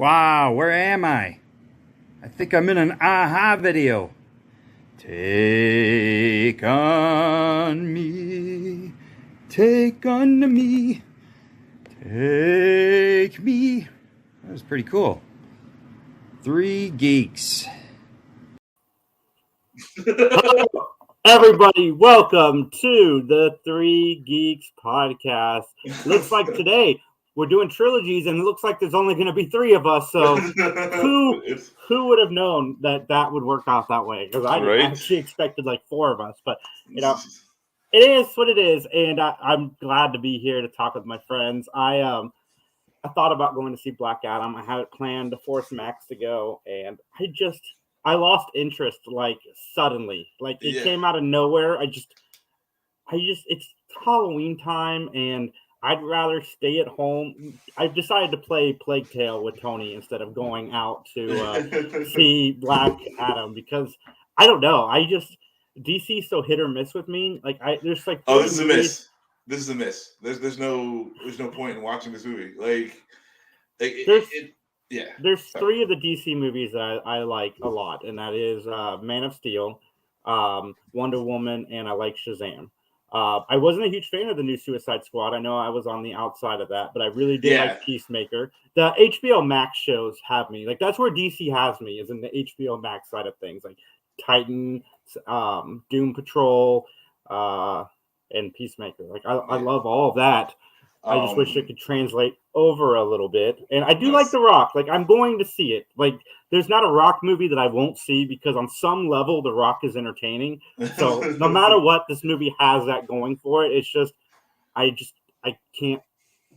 Wow, where am I? I think I'm in an aha video. Take on me, take on me, take me. That was pretty cool. 3 Geeks. Everybody, welcome to the 3 Geeks podcast. Looks like today we're doing trilogies, and it looks like there's only going to be 3 of us. So who would have known that would work out that way? Because I actually expected like 4 of us, but you know, it is what it is, and I'm glad to be here to talk with my friends. I thought about going to see Black Adam. I had it planned to force Max to go, and I lost interest like suddenly. Like it came out of nowhere. It's Halloween time, and I'd rather stay at home. I decided to play Plague Tale with Tony instead of going out to see Black Adam because I don't know. DC so hit or miss with me. Like there's like this is a miss. This is a miss. There's no point in watching this movie. There's 3 of the DC movies that I like a lot, and that is Man of Steel, Wonder Woman, and I like Shazam. I wasn't a huge fan of the new Suicide Squad. I know I was on the outside of that, but I really did like Peacemaker. The HBO Max shows have me. Like that's where DC has me, is in the HBO Max side of things, like Titan, Doom Patrol, and Peacemaker. Like I love all of that. I just wish it could translate over a little bit. And I do like The Rock. Like, I'm going to see it. Like, there's not a Rock movie that I won't see because on some level, The Rock is entertaining. So no matter what, this movie has that going for it. It's just, I can't,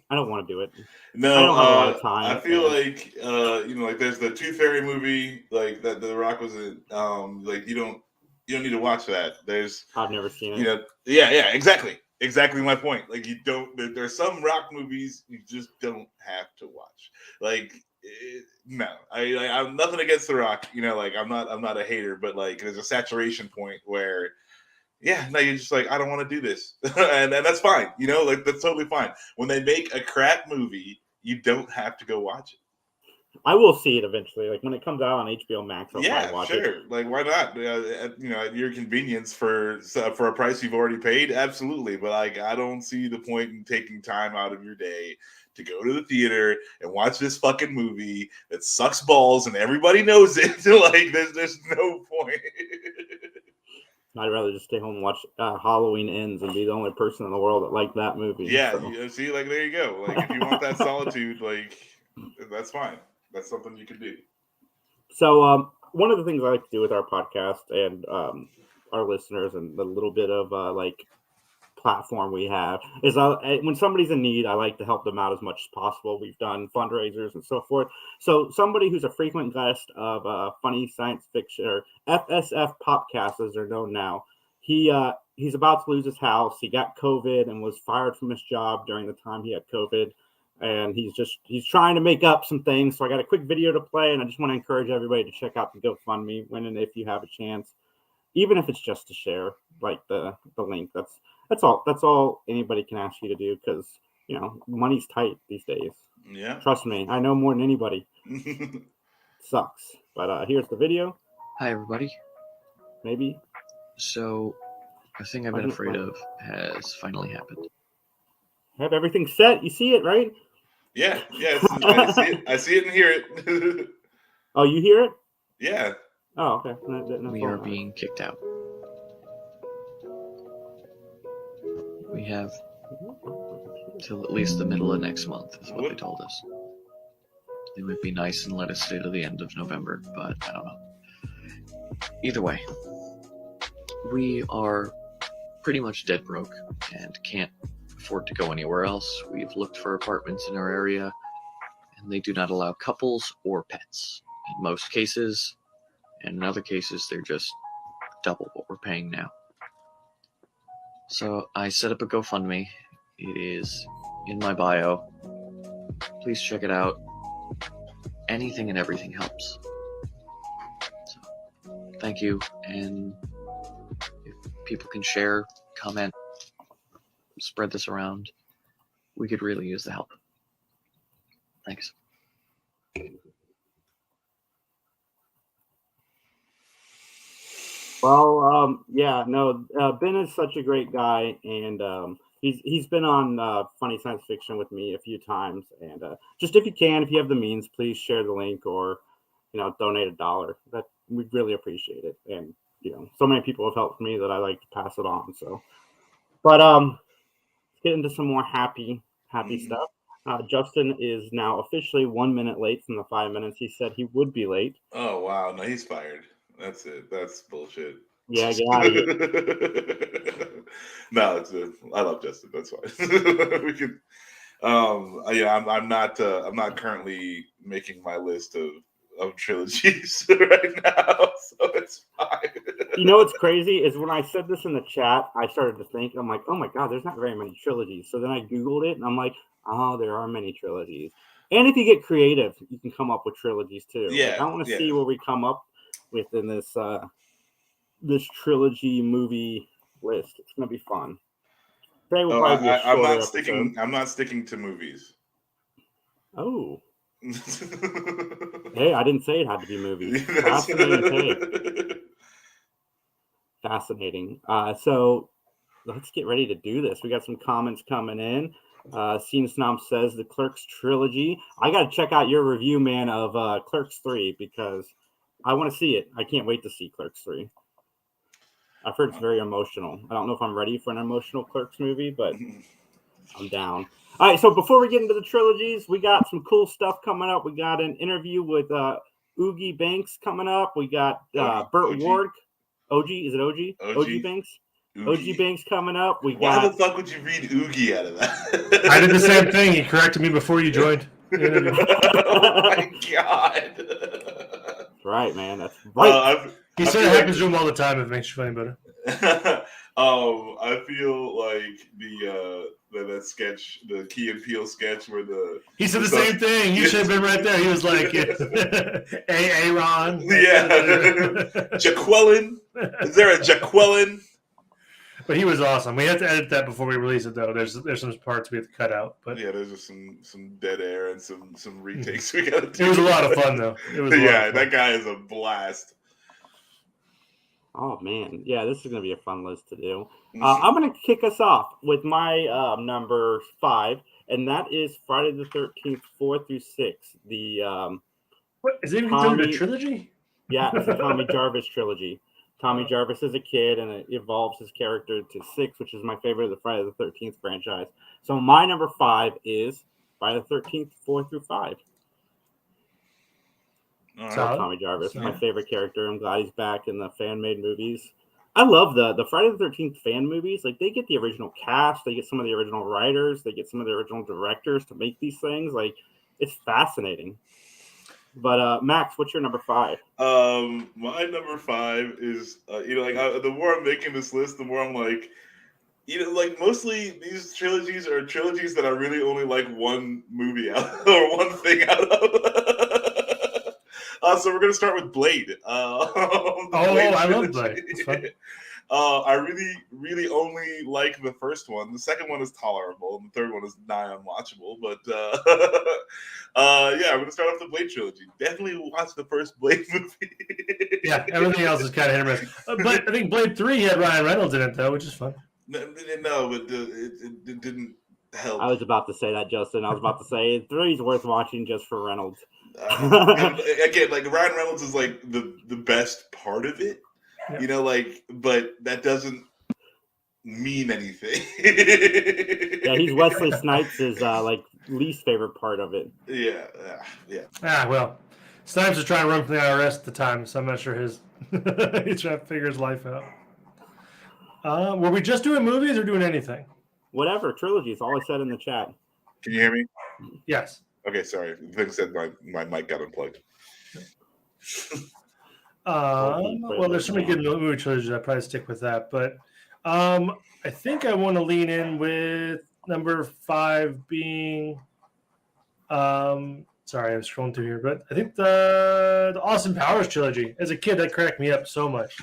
I don't want to do it. No, I don't have a lot of time. I feel like, like there's the Tooth Fairy movie, like that The Rock was in, like you don't need to watch that. I've never seen it. Exactly. Exactly my point. Like there's some Rock movies you just don't have to watch. Like no, I'm nothing against The Rock. Like I'm not a hater, but like there's a saturation point where you're just like I don't want to do this, and that's fine. Like that's totally fine. When they make a crap movie, you don't have to go watch it. I will see it eventually. Like when it comes out on HBO Max, I'll probably watch it. Like why not? At your convenience for a price you've already paid, absolutely. But like, I don't see the point in taking time out of your day to go to the theater and watch this fucking movie that sucks balls and everybody knows it. Like, there's no point. I'd rather just stay home and watch Halloween Ends and be the only person in the world that liked that movie. Yeah, so. See, like there you go. Like if you want that solitude, like that's fine. That's something you can do. So one of the things I like to do with our podcast and our listeners and the little bit of platform we have is when somebody's in need, I like to help them out as much as possible. We've done fundraisers and so forth. So somebody who's a frequent guest of Funny Science Fiction, or FSF Popcast as they're known now, he's about to lose his house. He got COVID and was fired from his job during the time he had COVID. And he's trying to make up some things. So I got a quick video to play, and I just want to encourage everybody to check out the GoFundMe when if you have a chance, even if it's just to share like the link. That's all anybody can ask you to do because money's tight these days. Yeah, trust me, I know more than anybody. Sucks, but here's the video. Hi everybody. Maybe. So, a thing I've been afraid of has finally happened. Have everything set. You see it, right? Yeah. I see it and hear it. Oh, you hear it? Yeah. Oh, okay. We are being kicked out. We have till at least the middle of next month, is what they told us. They might be nice and let us stay to the end of November, but I don't know. Either way, we are pretty much dead broke and can't afford to go anywhere else. We've looked for apartments in our area, and they do not allow couples or pets in most cases, and in other cases they're just double what we're paying now. So I set up a GoFundMe. It is in my bio. Please check it out. Anything and everything helps. So thank you, and if people can share, comment, spread this around, we could really use the help. Thanks. Well, yeah, no, Ben is such a great guy, and he's been on Funny Science Fiction with me a few times. And just if you can, if you have the means, please share the link or donate $1. That we'd really appreciate it. And so many people have helped me that I like to pass it on. So, but let's get into some more happy stuff. Justin is now officially 1 minute late from the 5 minutes he said he would be late. Oh wow, no, he's fired. That's it. That's bullshit. Yeah, get out of here. No, I love Justin. That's fine. We can. Yeah, I'm not currently making my list of trilogies right now, so it's fine. You know what's crazy is when I said this in the chat, I started to think, I'm like, oh my god, there's not very many trilogies. So then I googled it, and I'm like, oh, there are many trilogies. And if you get creative, you can come up with trilogies too. Yeah, like, I want to see what we come up with in this this trilogy movie list. It's gonna be fun. Today will probably be a I'm not episode. sticking. I'm not sticking to movies. Oh. Hey, I didn't say it had to be movies. Fascinating. So let's get ready to do this. We got some comments coming in. Scene Snom says the Clerks trilogy. I got to check out your review, man, of Clerks 3 because I want to see it. I can't wait to see Clerks 3. I've heard it's very emotional. I don't know if I'm ready for an emotional Clerks movie, but I'm down. All right, so before we get into the trilogies, we got some cool stuff coming up. We got an interview with Oogie Banks coming up. We got Burt Ward. OG, is it OG? OG Banks? Oogie. OG Banks coming up. Why the fuck would you read Oogie out of that? I did the same thing. He corrected me before you joined. Oh my god. That's right, man. That's right. He said it happens to him all the time. If it makes you feel any better. I feel like that sketch, the Key and Peele sketch, where he said the same thing. You should have been right there. He was like, Aaron. Yeah, Jaqueline. Is there a Jaqueline? But he was awesome. We have to edit that before we release it, though. There's some parts we have to cut out. But yeah, there's just some dead air and some retakes we gotta do. It was a lot of fun, though. It was that guy is a blast. Oh man, yeah, this is gonna be a fun list to do. I'm gonna kick us off with my number 5, and that is Friday the 13th, 4 through 6. The what is it even considered a trilogy? Yeah, it's the Tommy Jarvis trilogy. Tommy Jarvis is a kid, and it evolves his character to 6, which is my favorite of the Friday the 13th franchise. So my number 5 is Friday the 13th, 4 through 5. Tommy Jarvis, my favorite character. I'm glad he's back in the fan-made movies. I love the Friday the 13th fan movies. Like, they get the original cast, they get some of the original writers, they get some of the original directors to make these things. Like, it's fascinating. But Max, what's your number 5? My number 5 is the more I'm making this list, the more I'm like, mostly these trilogies are trilogies that I really only like one movie out or one thing out of. So we're gonna start with Blade. Blade I love Blade. It's fun. I really, really only like the first one. The second one is tolerable, and the third one is nigh unwatchable. But I'm gonna start off the Blade trilogy. Definitely watch the first Blade movie. Yeah, everything else is kind of hit or miss. But I think Blade 3 had Ryan Reynolds in it, though, which is fun. No, but it didn't help. I was about to say that, Justin. I was about to say 3 is worth watching just for Reynolds. Again, like Ryan Reynolds is like the best part of it, but that doesn't mean anything. Yeah, he's Wesley Snipes' least favorite part of it. Yeah. Well, Snipes was trying to run from the IRS at the time, so I'm not sure he's trying to figure his life out. Were we just doing movies or doing anything? Whatever, trilogies. All I said in the chat. Can you hear me? Yes. Okay, sorry. Vic said my mic got unplugged. Well, there's so many good movie trilogies. I'd probably stick with that. But I think I want to lean in with number 5 being sorry, I'm scrolling through here, but I think the Austin Powers trilogy. As a kid, that cracked me up so much.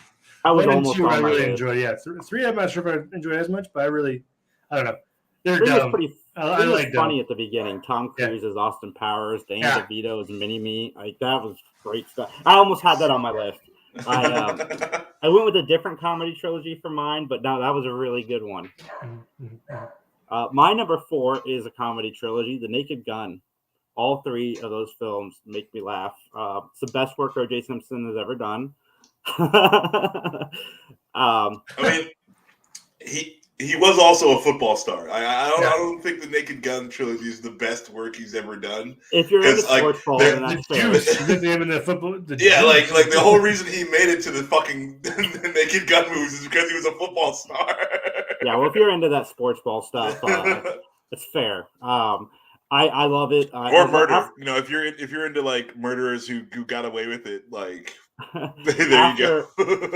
I was almost 2, I really enjoyed. Yeah, 3 I'm not sure if I enjoyed as much, but I don't know. They're dumb. I like funny at the beginning. Tom Cruise is Austin Powers. Danny DeVito is Mini-Me. Like, that was great stuff. I almost had that on my list. I went with a different comedy trilogy for mine, but no, that was a really good one. My number 4 is a comedy trilogy, The Naked Gun. All 3 of those films make me laugh. It's the best work O.J. Simpson has ever done. I mean, he was also a football star. I don't think the Naked Gun trilogy is the best work he's ever done. If you're into sports ball, then that's fair. The name of the football. Like the whole reason he made it to the fucking Naked Gun movies is because he was a football star. Yeah, well, if you're into that sports ball stuff, it's fair. I love it. Or murder. If you're into like murderers who got away with it, like there you go.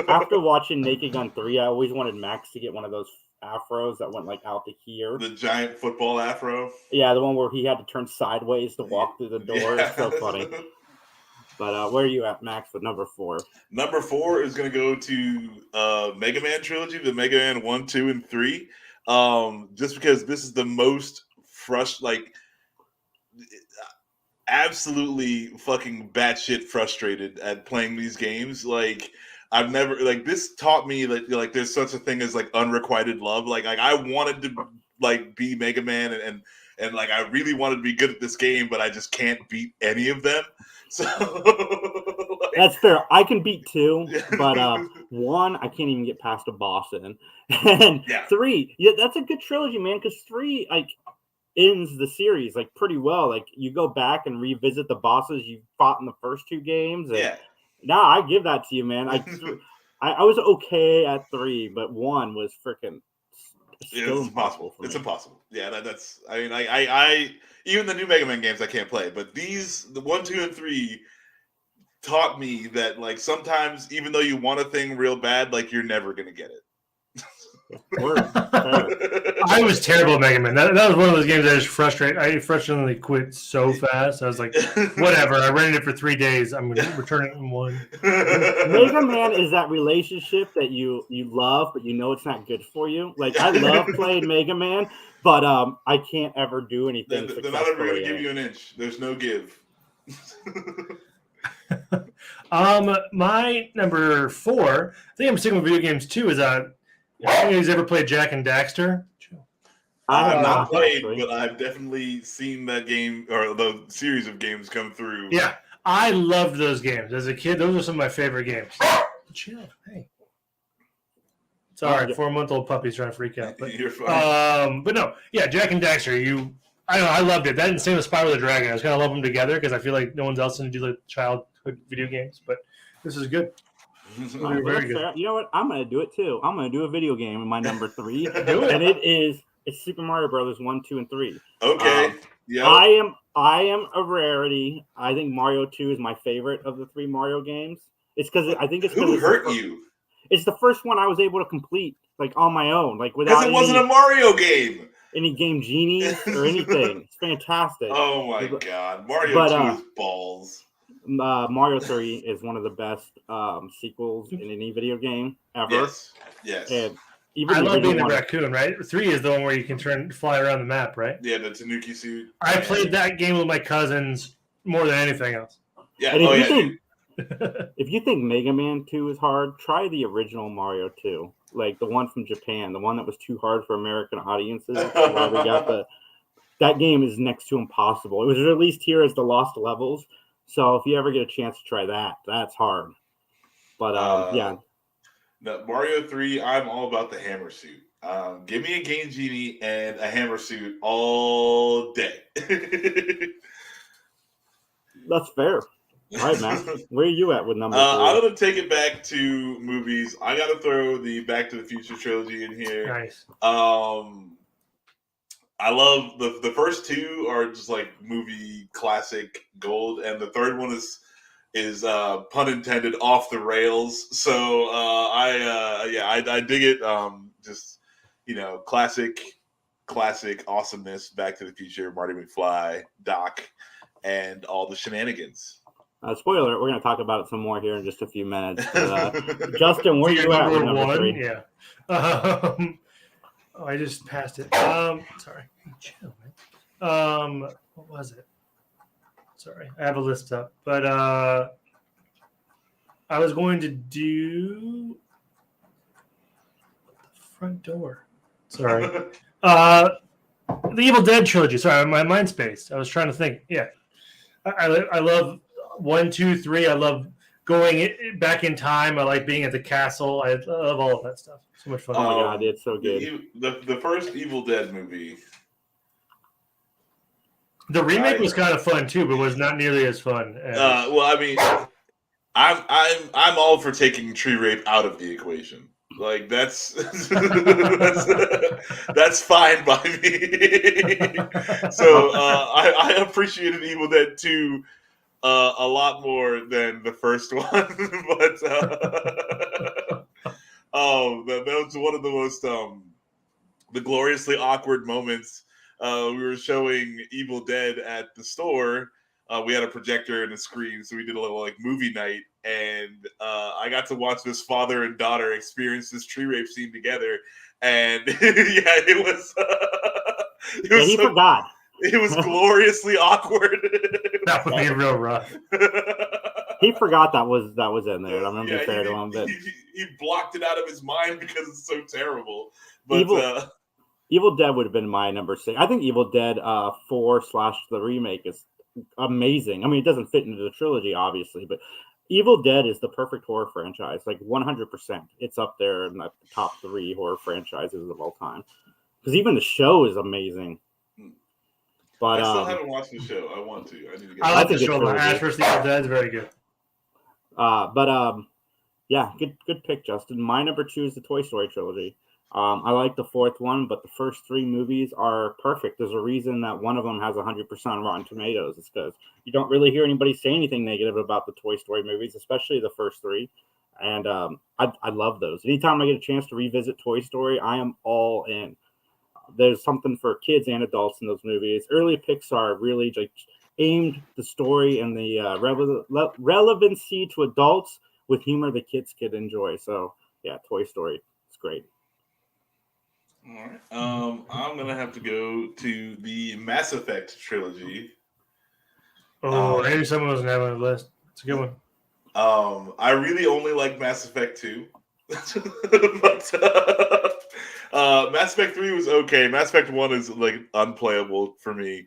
After watching Naked Gun 3, I always wanted Max to get one of those afros that went like out to here. The giant football afro. Yeah, the one where he had to turn sideways to walk through the door. Yeah. It's so funny. But where are you at, Max, with number 4? Number 4 is going to go to Mega Man trilogy, the Mega Man 1, 2, and 3. Just because this is the most absolutely fucking batshit frustrated at playing these games. Like, I've never this taught me that there's such a thing as like unrequited love. Like I wanted to like be Mega Man and like I really wanted to be good at this game, but I just can't beat any of them. So that's fair. I can beat 2, but 1 I can't even get past a boss in. And 3, that's a good trilogy, man. Because 3 ends the series pretty well. Like you go back and revisit the bosses you fought in the first 2 games. And I give that to you, man. I was okay at 3, but 1 was freaking. It's impossible. It's impossible. Yeah, that's. I mean, I even the new Mega Man games I can't play, but the 1, 2, and 3 taught me that sometimes even though you want a thing real bad, you're never gonna get it. I was terrible at Mega Man. That was one of those games that I frustratingly quit so fast. I was like, whatever. I rented it for 3 days. I'm going to return it in 1. Mega Man is that relationship that you love, but you know it's not good for you. Like, I love playing Mega Man, but I can't ever do anything. They're not ever going to give you an inch. There's no give. My number 4, I think I'm sticking with video games too, is anybody's ever played Jack and Daxter? I've not played, but I've definitely seen that game or the series of games come through. Yeah, I loved those games as a kid. Those were some of my favorite games. Chill, hey. Sorry, 4-month-old puppy's trying to freak out. But, you're fine. But no, yeah, Jack and Daxter. I don't know, I loved it. That and same with Spyro the Dragon. I was kind of love them together because I feel like no one's else going to do childhood video games. But this is good. Very good. You know what? I'm going to do it too. I'm going to do a video game in my number 3. Do it. And it's Super Mario Brothers 1, 2, and 3. Okay. Yeah. I am a rarity. I think Mario 2 is my favorite of the 3 Mario games. It's because I think it's who hurt you. It's the first one I was able to complete on my own, without. Because it wasn't a Mario game. Any game genies or anything. It's fantastic. Oh my god, Mario 2 is balls. Mario 3 is one of the best sequels in any video game ever. Yes. And even I love being the raccoon, right? 3 is the one where you can fly around the map, right? Yeah, the Tanuki suit. I played that game with my cousins more than anything else. Yeah. If you think Mega Man 2 is hard, try the original Mario 2. Like the one from Japan, the one that was too hard for American audiences. That game is next to impossible. It was released here as the Lost Levels. So if you ever get a chance to try that, that's hard. But yeah. No, Mario 3, I'm all about the hammer suit. Give me a Game Genie and a hammer suit all day. That's fair. All right, Matt. Where are you at with number 3? I'm going to take it back to movies. I got to throw the Back to the Future trilogy in here. Nice. I love the first 2 are just movie classic gold, and the third one is pun intended off the rails. So I dig it. Just classic awesomeness. Back to the Future, Marty McFly, Doc, and all the shenanigans. Spoiler, we're going to talk about it some more here in just a few minutes. But, Justin, where are you at with number 3? Yeah. I just passed it. Sorry. Chill, man. What was it? Sorry. I have a list up. But I was going to do the front door. Sorry. The Evil Dead trilogy. Sorry, my mind spaced. I was trying to think. Yeah. I love 1, 2, 3. I love going back in time. I like being at the castle. I love all of that stuff. So much fun. Oh my god, it's so good. The first Evil Dead movie. The remake was kind of fun too, but was not nearly as fun. Well, I mean, I'm all for taking tree rape out of the equation. Like that's that's fine by me. So I appreciated Evil Dead 2 a lot more than the first one, but that was one of the most the gloriously awkward moments. We were showing Evil Dead at the store. We had a projector and a screen, so we did a little like movie night, and I got to watch this father and daughter experience this tree rape scene together, and it was he forgot. It was gloriously awkward. That would be real rough. He forgot that was in there. And I'm gonna be fair to him, but he blocked it out of his mind because it's so terrible. But Evil Dead would have been my number 6. I think Evil Dead 4 / the remake is amazing. I mean, it doesn't fit into the trilogy, obviously, but Evil Dead is the perfect horror franchise. Like 100%, it's up there in the top 3 horror franchises of all time. Because even the show is amazing. But I still haven't watched the show. I want to. I need to get. I like the show. Ash vs. Evil Dead is very good. Yeah, good pick, Justin. My number 2 is the Toy Story trilogy. I like the 4th one, but the first 3 movies are perfect. There's a reason that one of them has 100% Rotten Tomatoes. It's because you don't really hear anybody say anything negative about the Toy Story movies, especially the first 3. And I love those. Anytime I get a chance to revisit Toy Story, I am all in. There's something for kids and adults in those movies. Early Pixar really like aimed the story and the relevancy to adults with humor the kids could enjoy. So yeah, Toy Story, it's great. All right. I'm gonna have to go to the Mass Effect trilogy. Oh, I knew someone wasn't having a list. It's a good one. I really only like Mass Effect 2. But Mass Effect 3 was okay. Mass Effect 1 is like unplayable for me.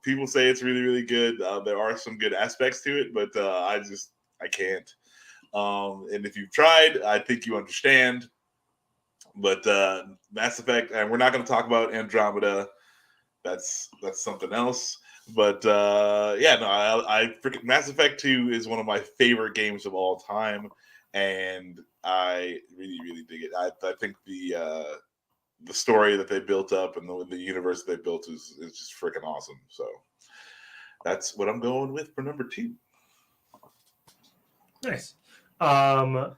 People say it's really, really good. There are some good aspects to it, but I can't. And if you've tried, I think you understand. But Mass Effect, and we're not going to talk about Andromeda. That's something else. But I freaking Mass Effect 2 is one of my favorite games of all time, and I really, really dig it. I think the story that they built up and the universe they built is just freaking awesome. So that's what I'm going with for number 2. Nice. I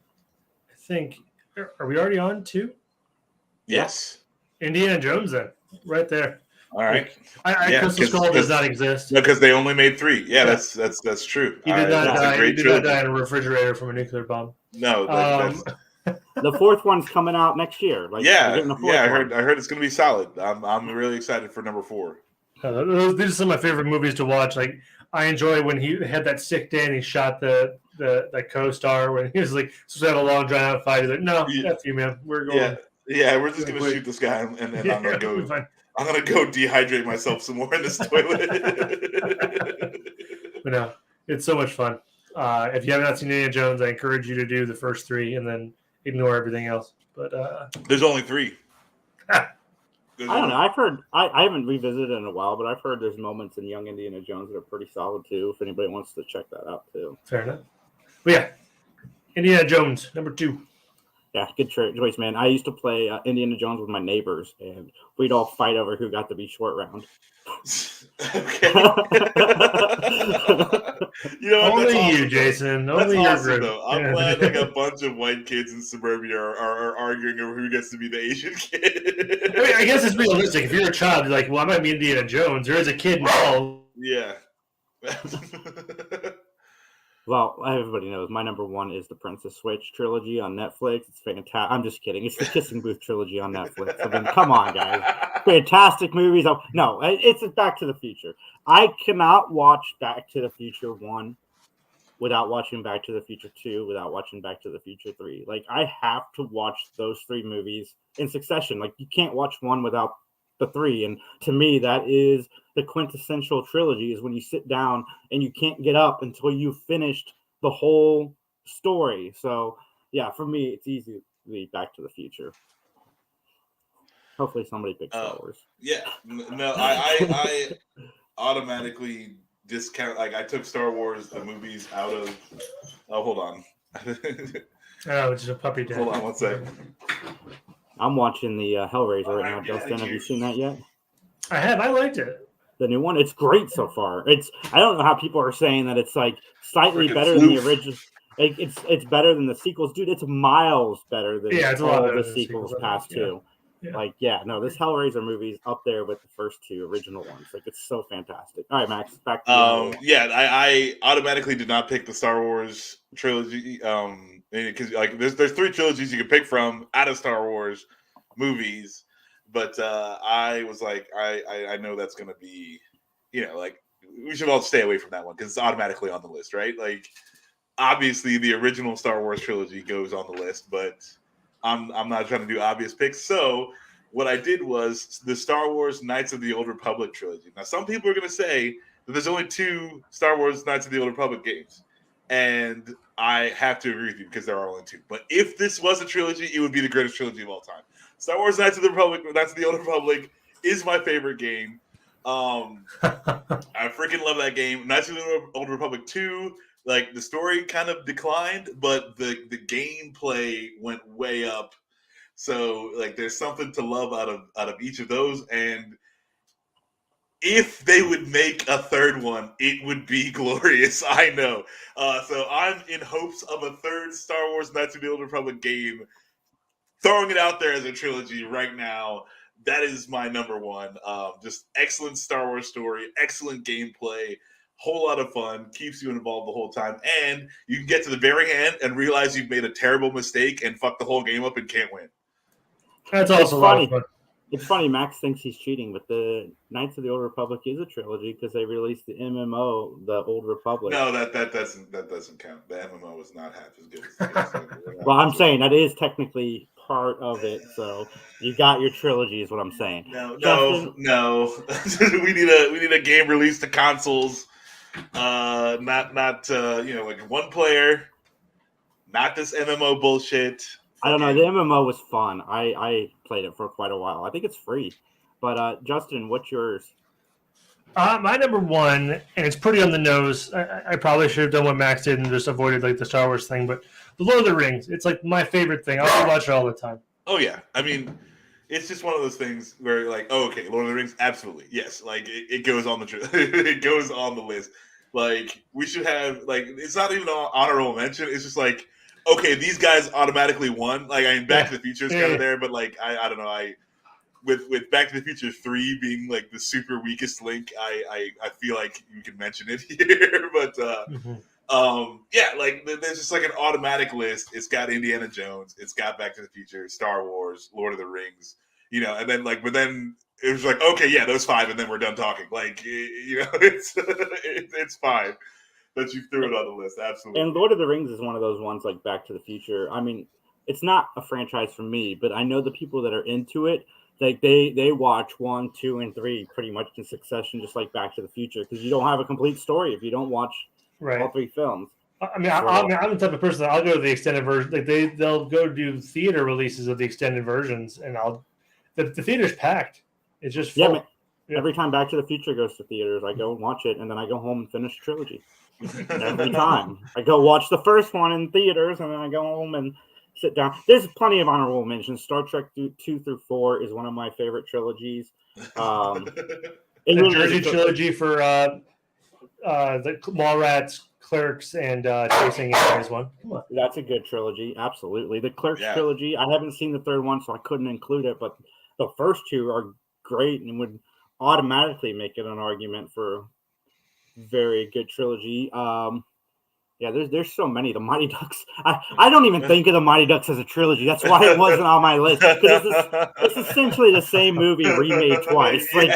think, are we already on 2? Yes. Indiana Jones then, right there. All right. Crystal Skull does not exist. No, because they only made 3. Yeah, that's true. He did not die. He did not die in a refrigerator from a nuclear bomb. No, the 4th one's coming out next year. I heard it's going to be solid. I'm really excited for number 4. These are some of my favorite movies to watch. Like I enjoy when he had that sick day and he shot the co-star when he was like supposed to have a long drawn out fight. He's like, no, that's you, man. We're going. Yeah, we're just going to shoot this guy and I'm going to go. I'm going to go dehydrate myself some more in this toilet. But no, it's so much fun. If you have not seen Indiana Jones, I encourage you to do the first 3 and then ignore everything else. But there's only 3. I don't know. I've heard I haven't revisited it in a while, but I've heard there's moments in Young Indiana Jones that are pretty solid too. If anybody wants to check that out too. Fair enough. But yeah, Indiana Jones number 2. Yeah, good choice, man. I used to play Indiana Jones with my neighbors, and we'd all fight over who got to be short round. Okay. Only you, Jason. Only your group. I'm glad like a bunch of white kids in suburbia are arguing over who gets to be the Asian kid. I mean, I guess it's realistic. If you're a child, you're like, well, I might be Indiana Jones. There is a kid involved. Yeah. Well, everybody knows my number 1 is the Princess Switch trilogy on Netflix. It's fantastic. I'm just kidding. It's the Kissing Booth trilogy on Netflix. I mean, come on, guys. Fantastic movies. No, it's Back to the Future. I cannot watch Back to the Future 1 without watching Back to the Future 2, without watching Back to the Future 3. Like, I have to watch those 3 movies in succession. Like, you can't watch one without the 3. And to me, that is the quintessential trilogy, is when you sit down and you can't get up until you've finished the whole story. So, yeah, for me, it's easily Back to the Future. Hopefully somebody picks Star Wars. Yeah. No, I automatically discount. Like, I took Star Wars, the movies, out of... Oh, hold on. Oh, it's just a puppy dad. Hold on one second. I'm watching the Hellraiser right now, Justin. Have you seen that yet? I have. I liked it. The new one? It's great so far. I don't know how people are saying that it's like slightly Freaking better than the original. It's better than the sequels, dude. It's miles better than it's a lot all better the than sequels past yeah. two. Yeah. Like, this Hellraiser movie is up there with the first 2 original ones. Like, it's so fantastic. All right, Max, back to you. Yeah, I automatically did not pick the Star Wars trilogy. Because like there's 3 trilogies you can pick from out of Star Wars movies, but I was like, I know that's gonna be, like, we should all stay away from that one because it's automatically on the list, right? Like, obviously the original Star Wars trilogy goes on the list, but I'm not trying to do obvious picks. So what I did was the Star Wars Knights of the Old Republic trilogy. Now, some people are going to say that there's only 2 Star Wars Knights of the Old Republic games, and I have to agree with you because there are only 2. But if this was a trilogy, it would be the greatest trilogy of all time. Star Wars Knights of the Old Republic is my favorite game. I freaking love that game. Knights of the Old Republic 2, like, the story kind of declined, but the gameplay went way up. So, like, there's something to love out of each of those. And if they would make a third one, it would be glorious. I know. So I'm in hopes of a third Star Wars Knights of the Old Republic game. Throwing it out there as a trilogy right now. That is my number one. Just excellent Star Wars story, excellent gameplay, whole lot of fun, keeps you involved the whole time, and you can get to the very end and realize you've made a terrible mistake and fuck the whole game up and can't win. That's also a lot of fun. It's funny, Max thinks he's cheating, but the Knights of the Old Republic is a trilogy because they released the MMO, the Old Republic. No, that doesn't count. The MMO is not half as good as the Well, I'm saying that is technically part of it, so you got your trilogy, is what I'm saying. No. we need a game released to consoles. Not like one player. Not this MMO bullshit. I don't know. The MMO was fun. I played it for quite a while. I think it's free. But Justin, what's yours? My number one, and it's pretty on the nose. I probably should have done what Max did and just avoided like the Star Wars thing. But the Lord of the Rings, it's like my favorite thing. I'll watch it all the time. Oh yeah, I mean, it's just one of those things where like, oh, okay, Lord of the Rings, absolutely, yes. Like it goes on it goes on the list. Like we should have like it's not even an honorable mention. It's just like, okay, these guys automatically won. Like, I mean, Back to the Future is kind of there, but like, I don't know. With Back to the Future 3 being like the super weakest link, I feel like you can mention it here. But yeah, like there's just like an automatic list. It's got Indiana Jones, it's got Back to the Future, Star Wars, Lord of the Rings, and then like, but then it was like, okay, yeah, those 5, and then we're done talking. Like, it's 5. That you threw it on the list, absolutely. And Lord of the Rings is one of those ones like Back to the Future. I mean, it's not a franchise for me, but I know the people that are into it, like they watch 1, 2, and 3 pretty much in succession, just like Back to the Future, because you don't have a complete story if you don't watch all 3 films. I mean, I'm the type of person that I'll go to the extended version. Like they'll go do theater releases of the extended versions, and the theater's packed. It's just full. Yeah. Every time Back to the Future goes to theaters, I go and watch it, and then I go home and finish the trilogy. Every time I go watch the first one in theaters, and then I go home and sit down. There's plenty of honorable mentions. Star Trek 2 through 4 is one of my favorite trilogies. The Jersey trilogy for the Mallrats, Clerks, and Chasing Amy is one. That's a good trilogy, absolutely. The Clerks trilogy. I haven't seen the third one, so I couldn't include it. But the first 2 are great and would automatically make it an argument for very good trilogy. There's so many. The Mighty Ducks. I don't even think of the Mighty Ducks as a trilogy. That's why it wasn't on my list. Because it's essentially the same movie remade twice. Like,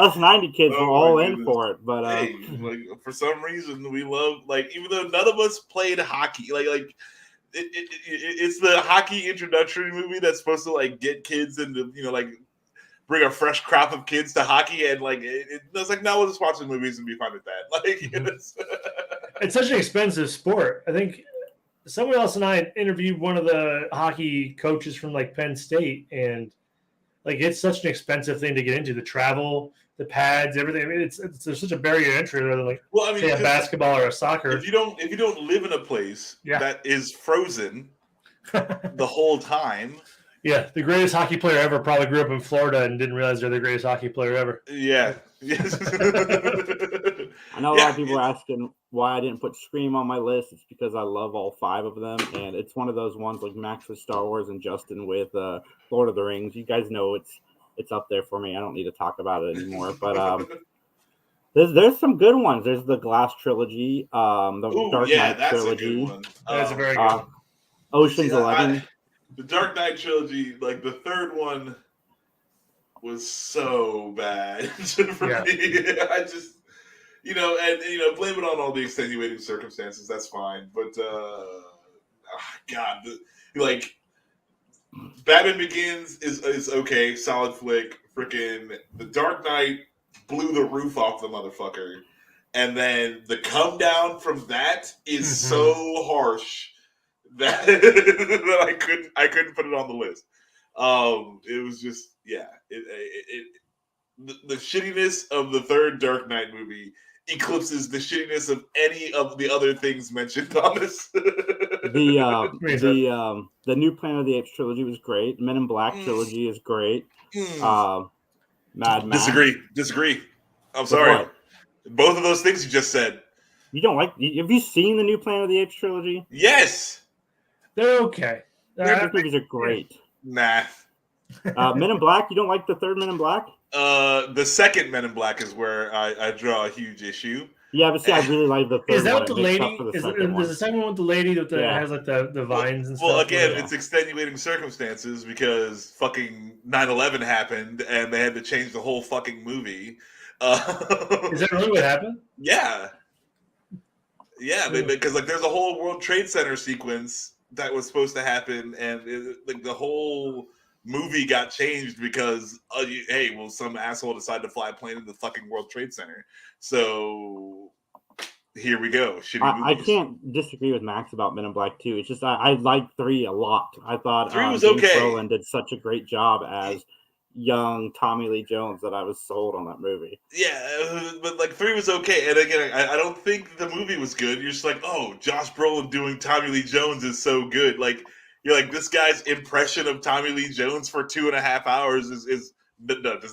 us 90 kids were Oh, all my in goodness. for it. But Hey, like for some reason we love, like, even though none of us played hockey, it's the hockey introductory movie that's supposed to like get kids into, like bring a fresh crop of kids to hockey, and like it's like, no, we'll just watch the movies and be fine with that. Like It's such an expensive sport. I think someone else and I interviewed one of the hockey coaches from like Penn State, and like it's such an expensive thing to get into. The travel, the pads, everything. I mean, there's such a barrier to entry rather than like well, I mean, say a basketball or a soccer. if you don't live in a place that is frozen the whole time. Yeah, the greatest hockey player ever probably grew up in Florida and didn't realize they're the greatest hockey player ever. Yeah. Yes. I know a lot of people are asking why I didn't put Scream on my list. It's because I love all 5 of them, and it's one of those ones like Max with Star Wars and Justin with Lord of the Rings. You guys know it's up there for me. I don't need to talk about it anymore. But there's some good ones. There's the Glass trilogy, the Dark Knight that's trilogy. a good one. That's a very good one. Ocean's 11. The Dark Knight trilogy, like the third one, was so bad for me. I just, blame it on all the extenuating circumstances. That's fine, but God, like Batman Begins is okay, solid flick. Freaking The Dark Knight blew the roof off the motherfucker, and then the come down from that is so harsh that I couldn't put it on the list. It was just the shittiness of the third Dark Knight movie eclipses the shittiness of any of the other things mentioned on this. The new Planet of the Apes trilogy was great. Men in Black trilogy is great. Mad Max. Disagree. I'm sorry. What? Both of those things you just said. You don't like? Have you seen the new Planet of the Apes trilogy? Yes. They're okay. Those movies are great. Nah. Men in Black. You don't like the third Men in Black? The second Men in Black is where I draw a huge issue. Yeah, but see, I really like the third one. Is that what the lady? Is the second one with the lady that has like the vines and stuff? Well, again, it's extenuating circumstances because fucking 9/11 happened and they had to change the whole fucking movie. Is that really what happened? Yeah. Yeah, because like there's a whole World Trade Center sequence that was supposed to happen, and the whole movie got changed because some asshole decided to fly a plane into the fucking World Trade Center. So here we go. I can't disagree with Max about Men in Black 2. It's just I like 3 a lot. I thought 3 was James okay. Brolin did such a great job as young Tommy Lee Jones that I was sold on that movie. Yeah, but like 3 was okay, and again, I don't think the movie was good. You're just like, oh, Josh Brolin doing Tommy Lee Jones is so good. Like you're like, this guy's impression of Tommy Lee Jones for 2.5 hours does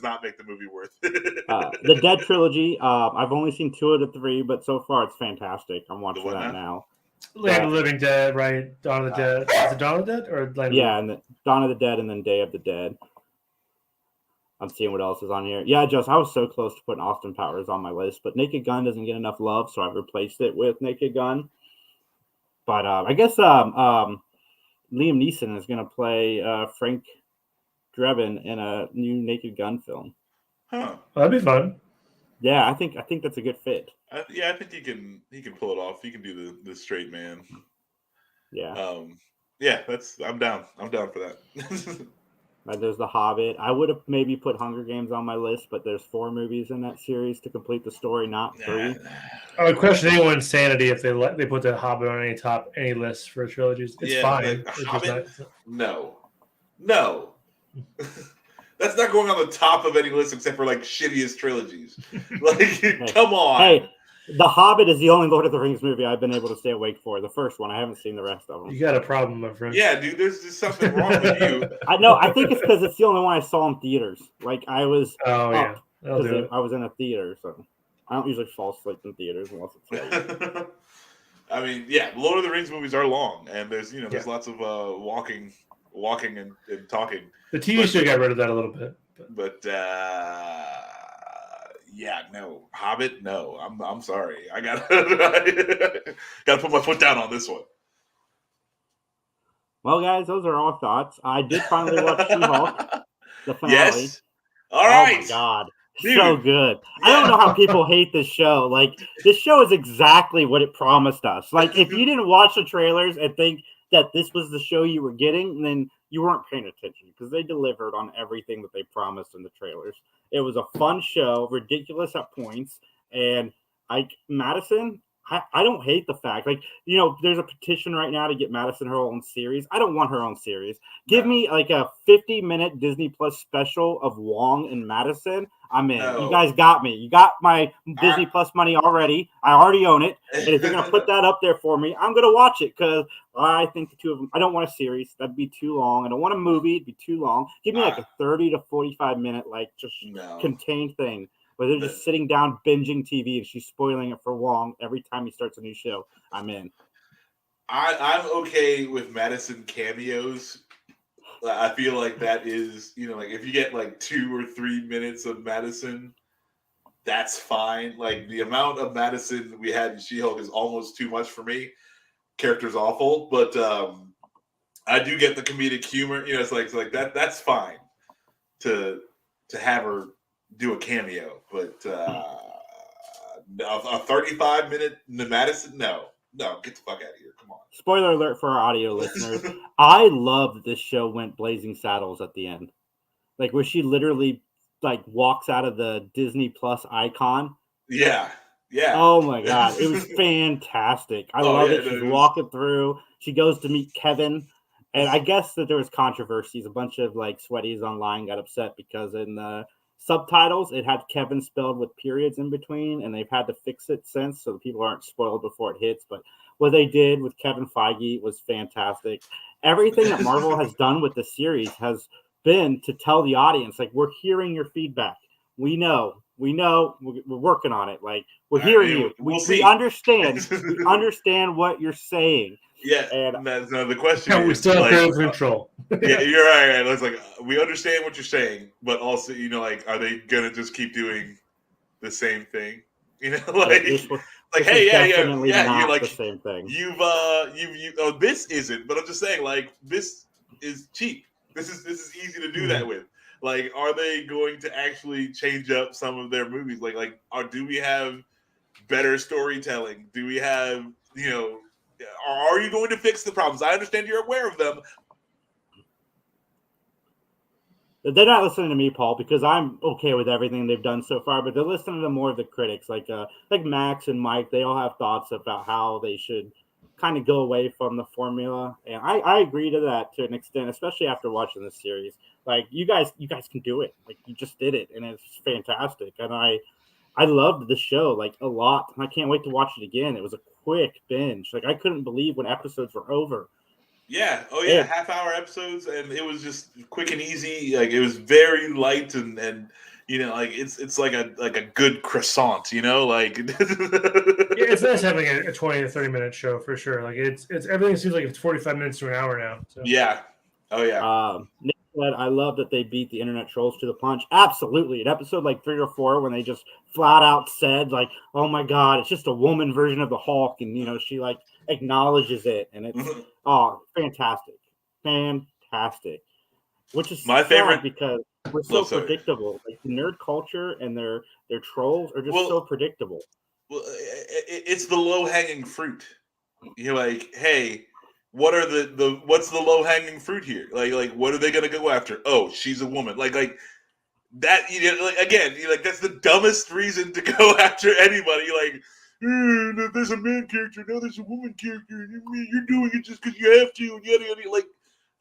not make the movie worth it. The Dead trilogy. I've only seen 2 of the 3, but so far it's fantastic. I'm watching that now. Land of the Living Dead, right? Dawn of the Dead. Is it Dawn of the Dead or Land of the Dead? And Dawn of the Dead, and then Day of the Dead. I'm seeing what else is on here. Yeah, Josh, I was so close to putting Austin Powers on my list, but Naked Gun doesn't get enough love, so I've replaced it with Naked Gun. But I guess Liam Neeson is going to play Frank Drebin in a new Naked Gun film. Huh? That'd be fun. Yeah, I think that's a good fit. I think he can pull it off. He can do the straight man. Yeah. I'm down. I'm down for that. There's The Hobbit. I would have maybe put Hunger Games on my list, but there's 4 movies in that series to complete the story, not 3. I would question anyone's sanity if they put The Hobbit on any list for trilogies. It's fine. Hobbit? No. That's not going on the top of any list except for like shittiest trilogies. Like, come on. Hey, The Hobbit is the only Lord of the Rings movie I've been able to stay awake for. The first one, I haven't seen the rest of them. You got a problem, my friend. Yeah, dude, there's just something wrong with you. I know. I think it's because it's the only one I saw in theaters. Like I was. Oh yeah, that'll do it. I was in a theater, so I don't usually fall asleep in theaters unless it's late. I mean, yeah, Lord of the Rings movies are long, and there's lots of walking and talking. The TV show got rid of that a little bit. But no, Hobbit, no. I'm sorry. I gotta put my foot down on this one. Well, guys, those are all thoughts. I did finally watch She-Hulk, the finale. Yes. All right. Oh my God, So good. I don't know how people hate this show. Like, this show is exactly what it promised us. Like, if you didn't watch the trailers and think that this was the show you were getting, then you weren't paying attention, because they delivered on everything that they promised in the trailers. It was a fun show, ridiculous at points, and Madison, I don't hate the fact, like, there's a petition right now to get Madison her own series. I don't want her own series. Give me like a 50-minute Disney Plus special of Wong and Madison. I'm in. No. You guys got me. You got my Disney Plus money already. I already own it. And if you're going to put that up there for me, I'm going to watch it, because I think the two of them, I don't want a series. That'd be too long. I don't want a movie. It'd be too long. Give me like a 30 to 45 minute, like, just contained thing where they're just sitting down binging TV and she's spoiling it for Wong every time he starts a new show. I'm in. I'm okay with Madison cameos. I feel like that is, like, if you get like 2 or 3 minutes of Madison, that's fine. Like, the amount of Madison we had in She-Hulk is almost too much for me. Character's awful, but I do get the comedic humor. It's like that. That's fine to have her do a cameo, but a 35-minute Madison, no, get the fuck out of here. Come on. Spoiler alert for our audio listeners. I love that this show went Blazing Saddles at the end. Like, where she literally, like, walks out of the Disney Plus icon. Yeah. Oh my God. It was fantastic. I love it. She's walking through. She goes to meet Kevin. And I guess that there was controversies. A bunch of, like, sweaties online got upset because in the subtitles it had Kevin spelled with periods in between, and they've had to fix it since, so the people aren't spoiled before it hits. But what they did with Kevin Feige was fantastic. Everything that Marvel has done with the series has been to tell the audience, like, we're hearing your feedback. We know, we're working on it. Like, we're hearing you. We understand. We understand what you're saying. Yeah, and that's the question. Yeah, we still have control. Yeah, you're right. It's like, we understand what you're saying, but also, like, are they gonna just keep doing the same thing? Like, hey, yeah. You're like, the same thing. You've oh, this isn't. But I'm just saying, like, this is cheap. This is easy to do that with. Like, are they going to actually change up some of their movies? Like, do we have better storytelling? Do we have, are you going to fix the problems? I understand you're aware of them. They're not listening to me, Paul, because I'm okay with everything they've done so far, but they're listening to more of the critics, like Max and Mike. They all have thoughts about how they should kind of go away from the formula, and I agree to that to an extent, especially after watching this series. Like, you guys can do it. Like, you just did it, and it's fantastic. And I loved the show, like, a lot. And I can't wait to watch it again. It was a quick binge. Like, I couldn't believe when episodes were over. Yeah. Oh yeah. Half-hour episodes, and it was just quick and easy. Like, it was very light, and like, it's like a good croissant. Like, it's nice having a 20 to 30 minute show for sure. Like, it's everything seems like it's 45 minutes to an hour now. So. Yeah. Oh yeah. Nick said, I love that they beat the internet trolls to the punch. Absolutely. In episode like 3 or 4, when they just flat out said, like, oh my God, it's just a woman version of the Hulk, and she, like, acknowledges it, and it's fantastic. Which is my favorite, because we're so predictable. Like, the nerd culture and their trolls are just so predictable. Well, it's the low hanging fruit. You're like, hey, what's the low hanging fruit here? Like what are they gonna go after? Oh, she's a woman. Like that. Again, that's the dumbest reason to go after anybody. Like, there's a man character, now there's a woman character, and you're doing it just because you have to, and yada yada.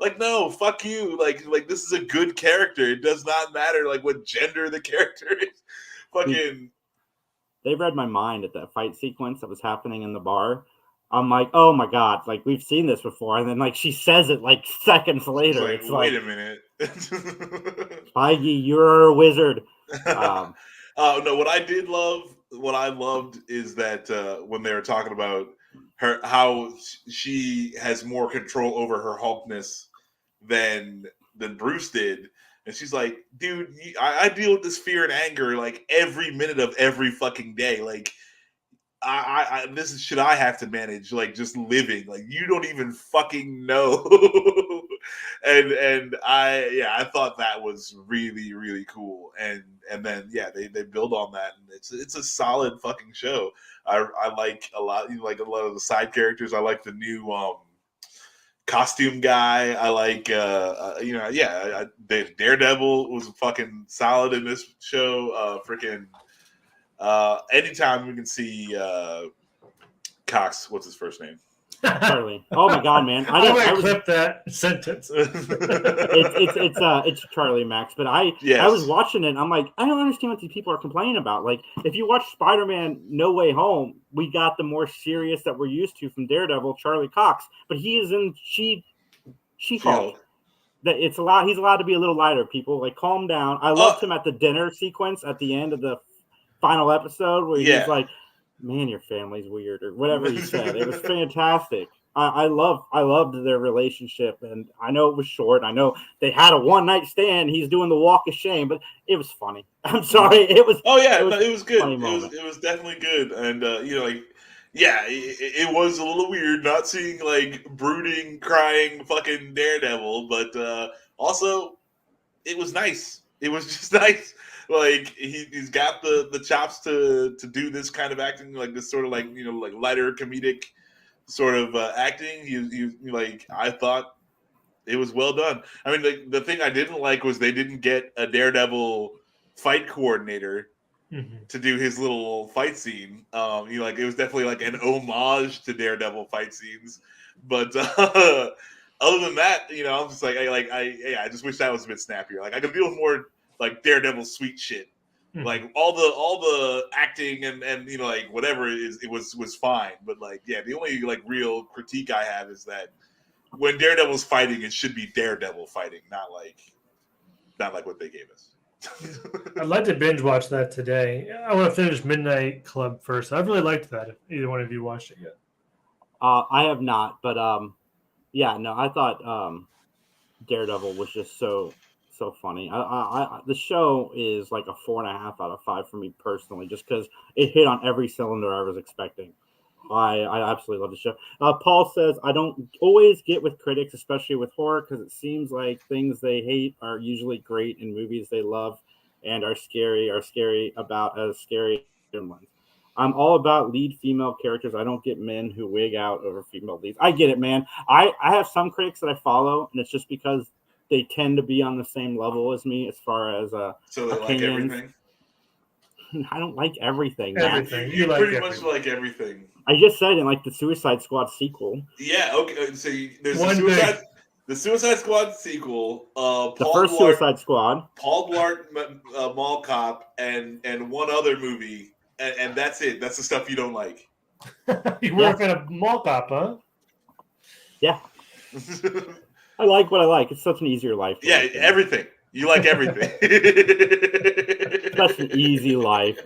Like, no, fuck you. Like this is a good character. It does not matter, like, what gender the character is. Fucking. They read my mind at that fight sequence that was happening in the bar. I'm like, oh my God, like, we've seen this before. And then, like, she says it, like, seconds later. It's like, wait a minute. Feige, you're a wizard. No, what I loved is that when they were talking about her, how she has more control over her Hulkness than Bruce did. And she's like, dude, I deal with this fear and anger, like, every minute of every fucking day. Like, this is shit I have to manage, like, just living. Like, you don't even fucking know and I thought that was really really cool, and then they build on that, and it's a solid fucking show. I like a lot, like a lot of the side characters. I like the new costume guy. I like Daredevil was fucking solid in this show. Anytime we can see Cox, what's his first name? Charlie. Oh my god, man! I would clip that sentence. It's Charlie Max, but I was watching it. And I'm like, I don't understand what these people are complaining about. Like, if you watch Spider-Man: No Way Home, we got the more serious that we're used to from Daredevil, Charlie Cox, but he is in She-Hulk. That he's allowed to be a little lighter. People, like, calm down. I loved him at the dinner sequence at the end of the final episode where he's like, man, your family's weird, or whatever he said. It was fantastic. I loved their relationship, and I know it was short. I know they had a one-night stand. He's doing the walk of shame, but it was funny. I'm sorry, it was. Oh yeah, it was good. It was definitely good, and it was a little weird not seeing like brooding, crying, fucking Daredevil, but also it was nice. It was just nice. Like he's got the chops to do this kind of acting, like this sort of like like lighter comedic sort of acting. He like, I thought it was well done. I mean, the thing I didn't like was they didn't get a Daredevil fight coordinator to do his little fight scene. It was definitely like an homage to Daredevil fight scenes, but other than that, I'm just like I just wish that was a bit snappier. Like I could deal with more like Daredevil sweet shit, like all the acting and like whatever it was fine, but like the only like real critique I have is that when Daredevil's fighting, it should be Daredevil fighting, not like what they gave us. I'd like to binge watch that today. I want to finish Midnight Club first. I really liked that. If either one of you watched it yet, I have not, but I thought Daredevil was just so funny. The show is like a 4.5 out of 5 for me personally, just because it hit on every cylinder I was expecting. I absolutely love the show. Paul says, I don't always get with critics, especially with horror, because it seems like things they hate are usually great in movies they love and are scary about as scary ones. I'm all about lead female characters. I don't get men who wig out over female leads. I get it, man. I have some critics that I follow, and it's just because they tend to be on the same level as me as far as so they opinions. like everything. I don't like everything. Everything. You like pretty much like everything. I just said in like the Suicide Squad sequel. Yeah. Okay. So there's the Suicide Squad sequel. The first Suicide Squad. Paul Blart Mall Cop and one other movie, and that's it. That's the stuff you don't like. You were a fan of Mall Cop, huh? Yeah. I like what I like. It's such an easier life. Yeah, everything. You like everything. Such an easy life.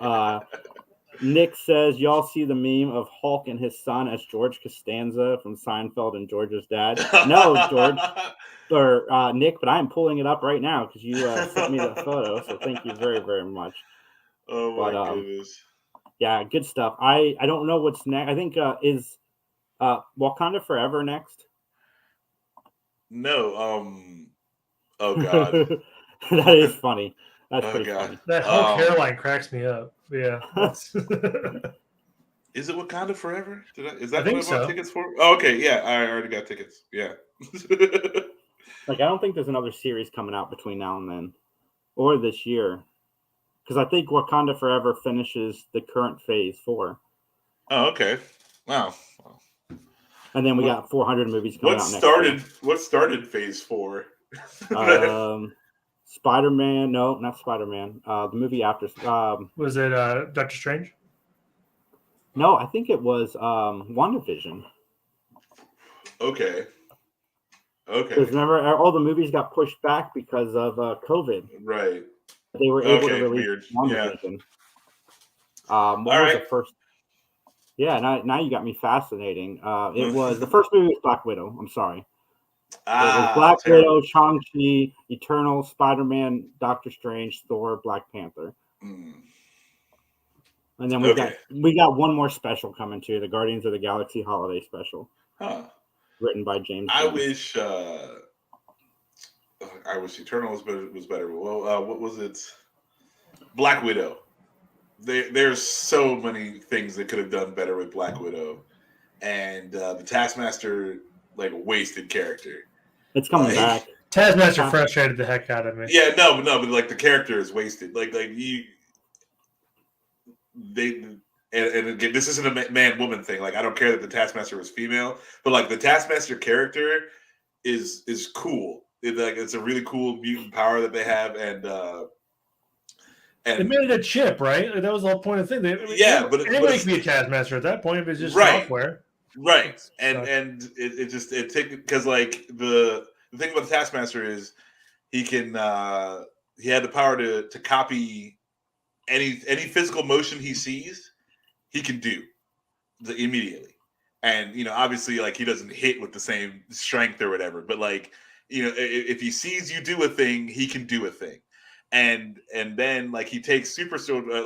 Nick says, y'all see the meme of Hulk and his son as George Costanza from Seinfeld and George's dad? No, George. Or Nick, but I'm pulling it up right now because you sent me the photo. So thank you very, very much. Oh, my goodness. Yeah, good stuff. I don't know what's next. I think is Wakanda Forever next? No. Oh, God. That is funny. That's pretty funny. That whole hairline cracks me up. Yeah. Is it Wakanda Forever? Is that what I bought tickets for? Oh, okay. Yeah, I already got tickets. Yeah. Like, I don't think there's another series coming out between now and then, or this year, because I think Wakanda Forever finishes the current Phase 4. Oh, okay. Wow. And then we got 400 movies coming out next year. What started Phase 4? Spider-Man. No, not Spider-Man. The movie after. Was it Doctor Strange? No, I think it was WandaVision. Okay. Because remember, all the movies got pushed back because of COVID. Right. They were able to release WandaVision. What was the first? Yeah, now you got me fascinating. It was the first movie was Black Widow. I'm sorry. It was Black Widow, Shang-Chi, Eternal, Spider-Man, Doctor Strange, Thor, Black Panther. And then we got one more special coming too, the Guardians of the Galaxy Holiday Special. Huh. Written by James I Gunn. wish I wish Eternal was better. Well, what was it? Black Widow. There's so many things they could have done better with Black Widow, and the Taskmaster wasted character. It's coming back. Taskmaster frustrated the heck out of me. Yeah, but the character is wasted. And again, this isn't a man-woman thing. I don't care that the Taskmaster was female, but the Taskmaster character is cool. It's a really cool mutant power that they have, and they made it a chip, right? That was the whole point of the thing. Anybody can be a Taskmaster at that point if it's just software, right? And it takes because the thing about the Taskmaster is he can he had the power to copy any physical motion he sees. He can do immediately, and obviously he doesn't hit with the same strength or whatever, but if he sees you do a thing, he can do a thing, and then he takes super soldier a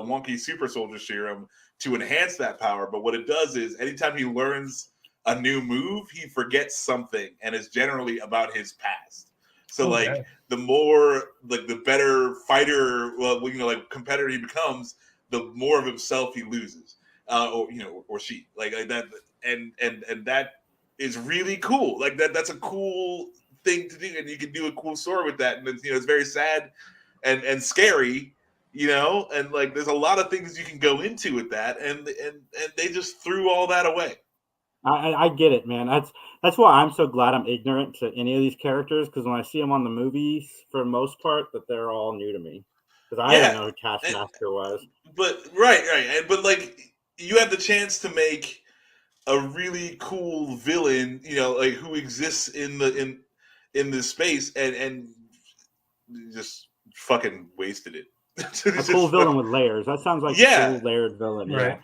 wonky super soldier serum to enhance that power. But what it does is anytime he learns a new move, he forgets something, and it's generally about his past. So the more the better fighter, competitor he becomes, the more of himself he loses, or she that, and that is really cool. That's a cool thing to do, and you can do a cool story with that. And it's very sad and scary, and there's a lot of things you can go into with that, and they just threw all that away. I get it, man. That's why I'm so glad I'm ignorant to any of these characters, because when I see them on the movies, for the most part, that they're all new to me. Because I didn't know who Taskmaster was. But right. But you had the chance to make a really cool villain, who exists in this space, and just fucking wasted it. A cool villain with layers. That sounds like a cool layered villain. Right. Yeah.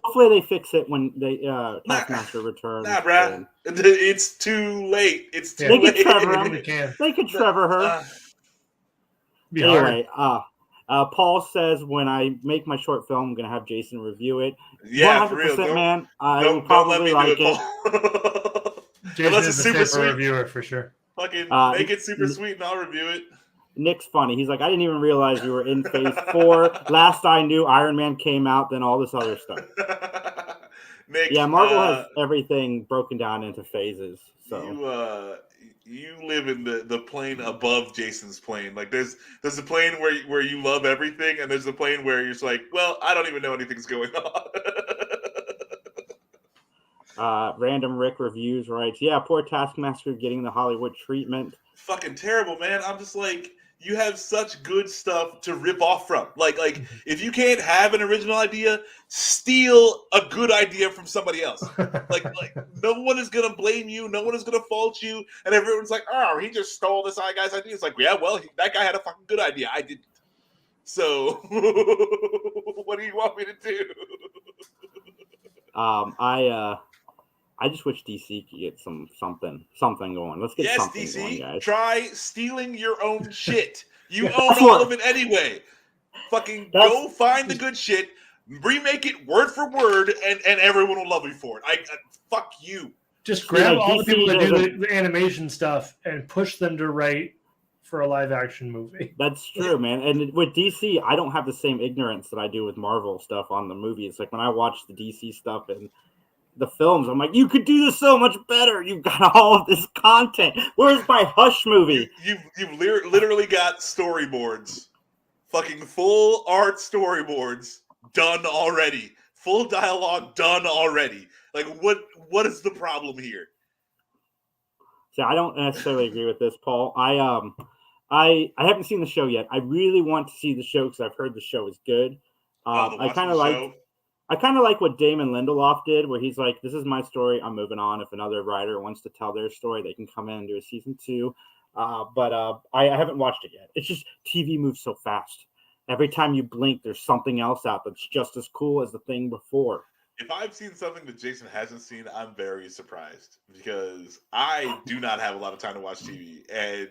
Hopefully they fix it when they Taskmaster returns. Nah, bruh. It's too late. It's too late. They could Trevor him. They could Trevor her. Anyway, Paul says when I make my short film, I'm going to have Jason review it. Yeah, 100%, for real. Man. I will probably like it. Jason is a super sweet reviewer for sure. Fucking make it super sweet and I'll review it. Nick's funny. He's like, I didn't even realize you were in phase 4. Last I knew, Iron Man came out, then all this other stuff. Nick, Marvel has everything broken down into phases. So you live in the plane above Jason's plane. There's a plane where you love everything, and there's a plane where you're just like, well, I don't even know anything's going on. Random Rick Reviews writes, yeah, poor Taskmaster getting the Hollywood treatment. Fucking terrible, man. I'm just you have such good stuff to rip off from. If you can't have an original idea, steal a good idea from somebody else. No one is gonna blame you, no one is gonna fault you, and everyone's like, oh, he just stole this guy's idea. It's yeah, well, that guy had a fucking good idea. I didn't. So what do you want me to do? I just wish DC could get something going. Let's get something DC, going, guys. Try stealing your own shit. You own all of it anyway. Fucking go find the good shit, remake it word for word, and everyone will love you for it. Fuck you. Just grab all the people that do the animation stuff and push them to write for a live action movie. That's true, man. And with DC, I don't have the same ignorance that I do with Marvel stuff on the movies. When I watch the DC stuff and the films, I'm like, you could do this so much better. You've got all of this content. Where's my Hush movie? You've literally got storyboards, fucking full art storyboards done already, full dialogue done already. What is the problem here? So I don't necessarily agree with this, Paul. I haven't seen the show yet. I really want to see the show because I've heard the show is good. I kind of like what Damon Lindelof did, where he's like, this is my story, I'm moving on. If another writer wants to tell their story, they can come in and do a season 2. But I haven't watched it yet. It's just TV moves so fast. Every time you blink, there's something else out that's just as cool as the thing before. If I've seen something that Jason hasn't seen, I'm very surprised because I do not have a lot of time to watch TV, and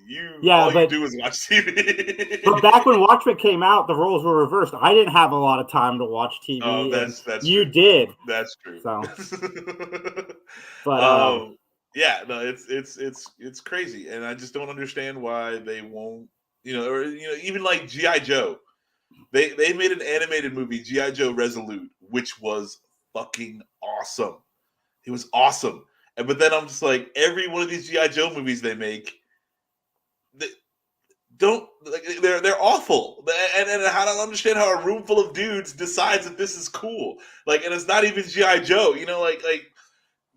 you do is watch TV. But back when Watchmen came out, the roles were reversed. I didn't have a lot of time to watch TV. Oh, that's you true. did. That's true. So, but Yeah, no, it's crazy, and I just don't understand why they won't. Or even like GI Joe. They made an animated movie, GI Joe Resolute, which was fucking awesome. It was awesome. But then I'm just like, every one of these GI Joe movies they make, they don't like they're awful. And I don't understand how a room full of dudes decides that this is cool. Like, and it's not even GI Joe.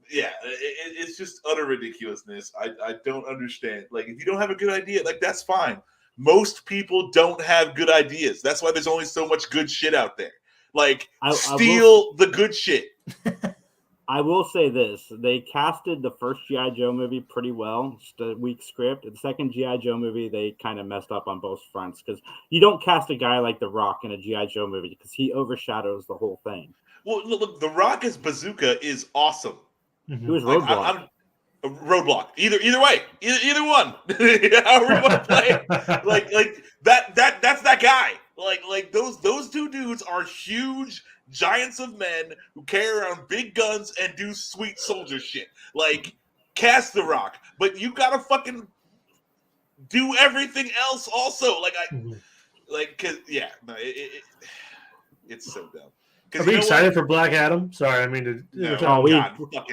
Yeah, it's just utter ridiculousness. I don't understand. Like, if you don't have a good idea, like, that's fine. Most people don't have good ideas. That's why there's only so much good shit out there. Like, steal the good shit. I will say this. They casted the first G.I. Joe movie pretty well. Just a weak script. The second G.I. Joe movie, they kind of messed up on both fronts because you don't cast a guy like The Rock in a G.I. Joe movie because he overshadows the whole thing. Well, look, The Rock as Bazooka is awesome. He was Roadblock. Roadblock. Either way. Either one. However you want to play it. Like that's that guy. Like those two dudes are huge giants of men who carry around big guns and do sweet soldier shit. Like, cast The Rock, but you gotta fucking do everything else also. It's so dumb. Are we excited for Black Adam? Sorry, I mean to.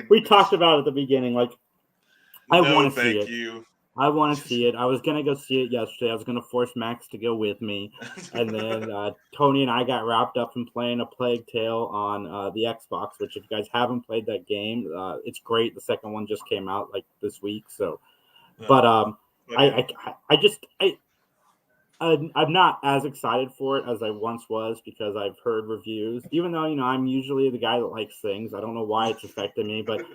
We talked about it at the beginning. Like, I want to see it. You. I want to see it. I was gonna go see it yesterday. I was gonna force Max to go with me, and then Tony and I got wrapped up in playing A Plague Tale on the Xbox. Which, if you guys haven't played that game, it's great. The second one just came out like this week. So, but I'm not as excited for it as I once was because I've heard reviews. Even though I'm usually the guy that likes things, I don't know why it's affected me, but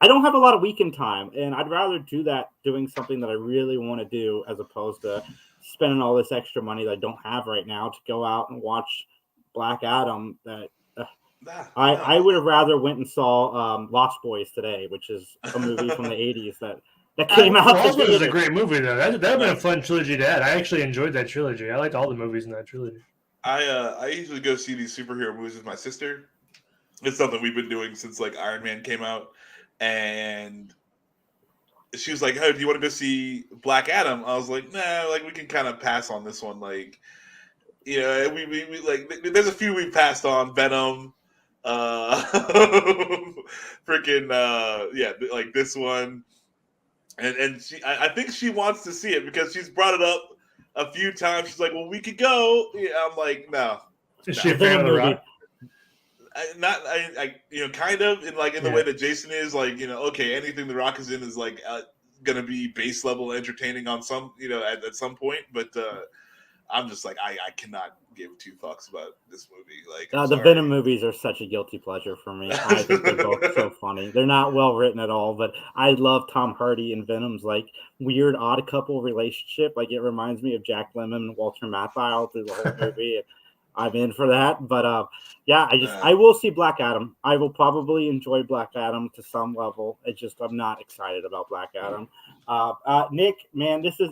I don't have a lot of weekend time, and I'd rather do that doing something that I really want to do as opposed to spending all this extra money that I don't have right now to go out and watch Black Adam. I would have rather went and saw Lost Boys today, which is a movie from the 80s that came out. Lost Boys is a great movie, though. That would have been a fun trilogy to add. I actually enjoyed that trilogy. I liked all the movies in that trilogy. I usually go see these superhero movies with my sister. It's something we've been doing since like Iron Man came out. And she was like, "Hey, do you want to go see Black Adam?" I was like, "Nah, like we can kind of pass on this one. Like, we like there's a few we passed on. Venom, freaking like this one." And I think she wants to see it because she's brought it up a few times. She's like, "Well, we could go." Yeah, I'm like, "No." Is she a fan of The Rock? Kind of in the way that Jason is, okay, anything The Rock is in is gonna be base level entertaining on some, at some point. But I'm just like, I cannot give two fucks about this movie. Like, the Venom movies are such a guilty pleasure for me. I think they're both so funny. They're not well written at all, but I love Tom Hardy and Venom's weird odd couple relationship. Like, it reminds me of Jack Lemmon and Walter Matthau through the whole movie. I'm in for that, but I will see Black Adam. I will probably enjoy Black Adam to some level. I'm not excited about Black Adam. Nick, man, this is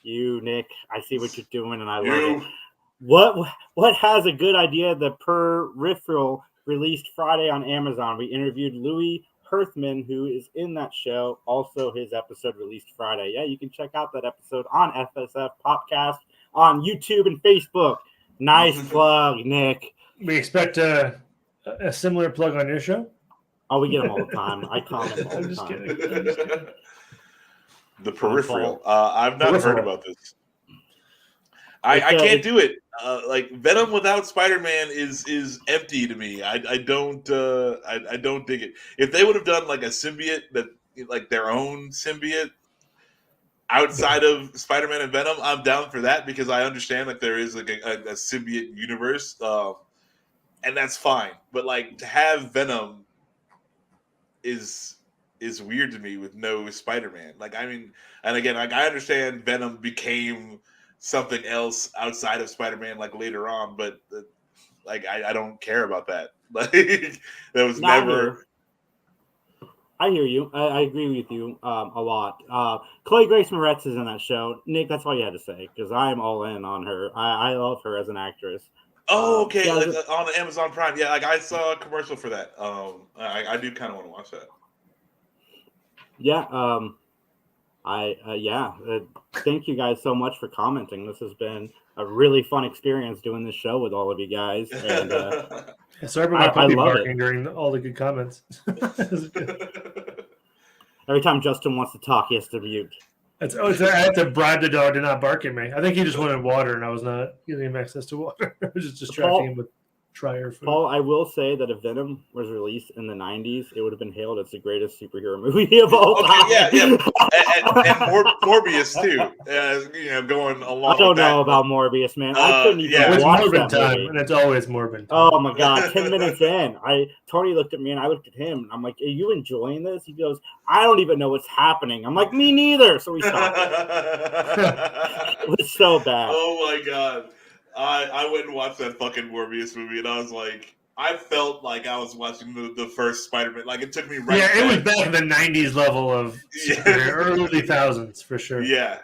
you, Nick. I see what you're doing, and I love it. What has a good idea? The Peripheral released Friday on Amazon. We interviewed Louis Herthman, who is in that show. Also, his episode released Friday. Yeah, you can check out that episode on FSF Podcast on YouTube and Facebook. Nice plug, Nick. We expect a similar plug on your show? Oh, we get them all the time. I comment them all the time. I'm just kidding. The Peripheral. I've not heard about this. I can't do it. Venom without Spider-Man is empty to me. I don't dig it. If they would have done a symbiote that their own symbiote outside of Spider-Man and Venom, I'm down for that because I understand there is a symbiote universe, and that's fine. But to have Venom is weird to me with no Spider-Man. And again, I understand Venom became something else outside of Spider-Man later on, but I don't care about that. That was never. I hear you. I agree with you a lot. Chloe Grace Moretz is in that show. Nick, that's all you had to say because I'm all in on her. I love her as an actress. Oh, okay. On Amazon Prime. Yeah, I saw a commercial for that. I do kind of want to watch that. Yeah. Thank you guys so much for commenting. This has been a really fun experience doing this show with all of you guys, and Yeah, sorry about my I puppy love barking it. during all the good comments. It was good. Every time Justin wants to talk, he has to mute. I had to bribe the dog to not bark at me. I think he just wanted water, and I was not giving him access to water. I was just distracting him with dryer food. Paul, I will say that if Venom was released in the 90s, it would have been hailed as the greatest superhero movie of all time. Yeah. And Morbius too. Going along. I don't with know that, about Morbius, man. I couldn't even yeah. It was watch Morbid that time, movie. and it's always Morbid time. Oh my god! 10 minutes in, Tony looked at me and I looked at him, and I'm like, "Are you enjoying this?" He goes, "I don't even know what's happening." I'm like, "Me neither." So we stopped. It was so bad. Oh my god! I went and watched that fucking Morbius movie, and I was like, I felt like I was watching the first Spider-Man. Like it took me right. Yeah, it was back in the '90s level of early thousands for sure. Yeah.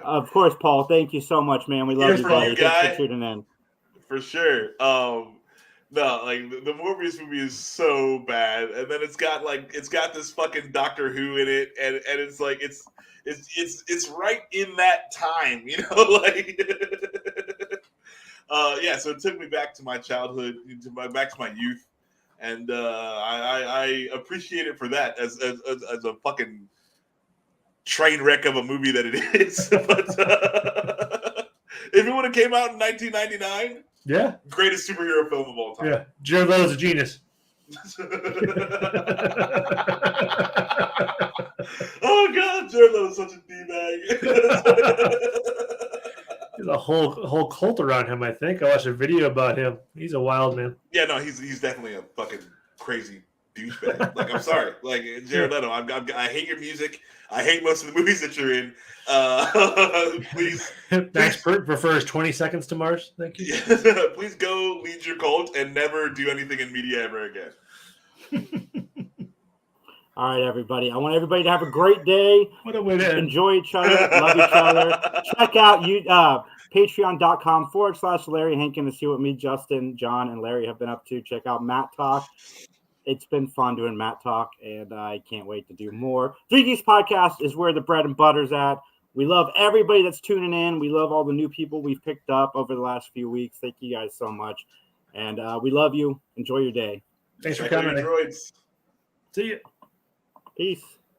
Of course, Paul. Thank you so much, man. We love you, buddy. Thanks for tuning in. For sure. No, like the Morbius movie is so bad, and then it's got this fucking Doctor Who in it, and it's like it's right in that time, like. Yeah, so it took me back to my childhood, back to my youth, and I appreciate it for that as a fucking train wreck of a movie that it is. But if it would have came out in 1999, yeah, greatest superhero film of all time. Yeah, Jared Leto's a genius. Oh god, Jared Leto's such a d-bag. There's a whole cult around him. I think I watched a video about him. He's a wild man. Yeah, no, he's definitely a fucking crazy douchebag. Like, I'm sorry, like Jared Leto. I hate your music. I hate most of the movies that you're in. Please. Max prefers 20 Seconds to Mars. Thank you. Please go lead your cult and never do anything in media ever again. All right, everybody. I want everybody to have a great day. What a way to end. Enjoy each other. Love each other. Check out patreon.com/Larry Hankin to see what me, Justin, John, and Larry have been up to. Check out Matt Talk. It's been fun doing Matt Talk, and I can't wait to do more. Three Geeks Podcast is where the bread and butter's at. We love everybody that's tuning in. We love all the new people we've picked up over the last few weeks. Thank you guys so much. And we love you. Enjoy your day. Thanks for coming. Droids. See you. Peace.